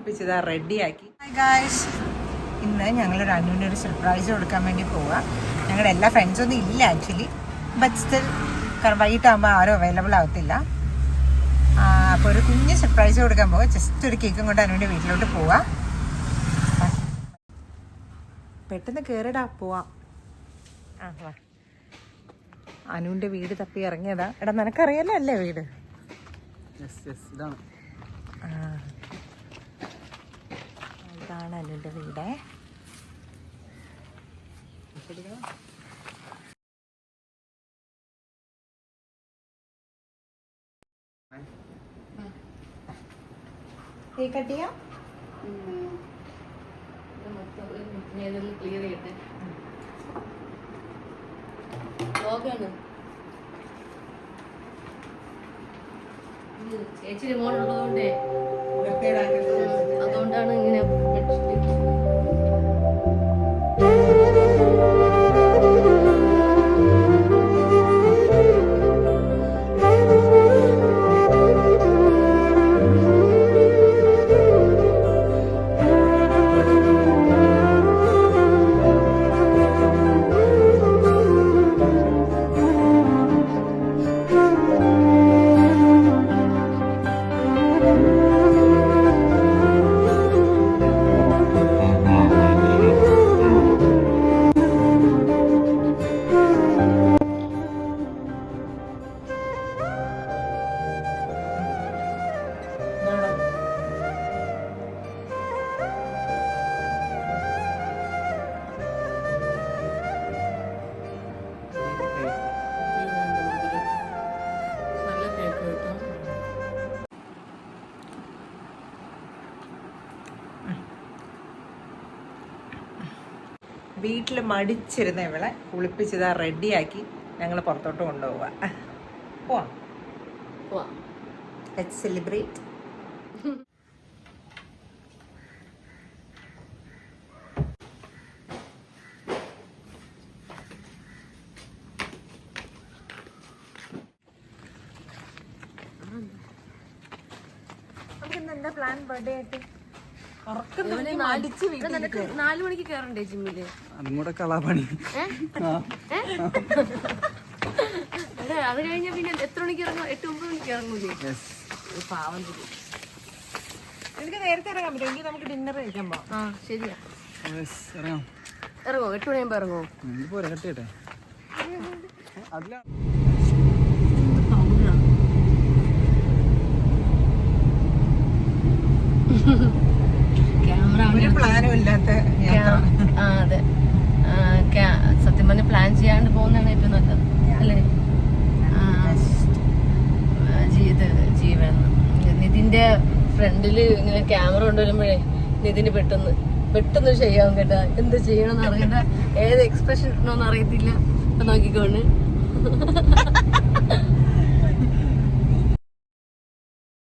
കുളിപ്പിച്ചതാ റെഡിയാക്കി. Hi guys, ഇന്ന് ഞങ്ങളൊരു അനുവിനൊരു സർപ്രൈസ് കൊടുക്കാൻ വേണ്ടി പോവാം. ഞങ്ങളുടെ എല്ലാ ഫ്രണ്ട്സൊന്നും ഇല്ല ആക്ച്വലി, ബട്ട് സ്റ്റിൽ കാരണം വൈകിട്ടാകുമ്പോൾ ആരും അവൈലബിൾ ആവത്തില്ല. അപ്പോൾ ഒരു കുഞ്ഞ് സർപ്രൈസ് കൊടുക്കാൻ പോവാം. ജസ്റ്റ് ഒരു കേക്കും കൊണ്ട് അനുവിൻ്റെ വീട്ടിലോട്ട് പോവാം. പെട്ടെന്ന് കയറിടാ പോവാം. വാ, അനുവിൻ്റെ വീട് തപ്പി ഇറങ്ങിയതാ. എടാ നിനക്കറിയാലോ അല്ലേ വീട്? ഇതാണ് അനുവിൻ്റെ വീട്. കട്ട് ചെയ്യാം. ക്ലിയർ ചെയ്യട്ടെ. ചേച്ചിയുടെ മോളുള്ളതുകൊണ്ടേ അതുകൊണ്ടാണ് ഇങ്ങനെ വീട്ടിൽ മടിച്ചിരുന്ന ഇവളെ കുളിപ്പിച്ചതാ റെഡിയാക്കി ഞങ്ങൾ പുറത്തോട്ട് കൊണ്ടുപോവാ. പോവാം. Let's celebrate. എന്താ പ്ലാൻ ബർത്ത്ഡേ ആയിട്ട്? 4 മണിക്ക് കയറണ്ടേ ജിമ്മില്? അതുകൂടെ കളാപണി. അത് കഴിഞ്ഞാ പിന്നെ എത്ര മണിക്ക് ഇറങ്ങും? 8-9 മണിക്ക് ഇറങ്ങൂലേ? പാവം. എനിക്ക് നേരത്തെ ഇറങ്ങാൻ പറ്റും. നമുക്ക് ഡിന്നർ കഴിക്കാൻ പോവാം. ശരിയാ, ഇറങ്ങോ? 8 മണിയാകുമ്പോ ഇറങ്ങോ? പോരെ കട്ടിയട്ടെ. അതിലാ ഒരു പ്ലാനും ഇല്ലാത്ത അതെ, സത്യം പറഞ്ഞ പ്ലാൻ ചെയ്യാണ്ട് പോകുന്നതാണ് ഏറ്റവും നല്ലത് അല്ലേ? ജീവൻ നിതിന്റെ ഫ്രണ്ടില് ഇങ്ങനെ ക്യാമറ കൊണ്ടുവരുമ്പോഴേ നിതിന് പെട്ടെന്ന് ചെയ്യാവും കേട്ടാ. എന്ത് ചെയ്യണമെന്ന് അറിയണ്ട, ഏത് എക്സ്പ്രഷൻ ഇടണമെന്ന് അറിയത്തില്ല. നോക്കിക്കോണ്ട്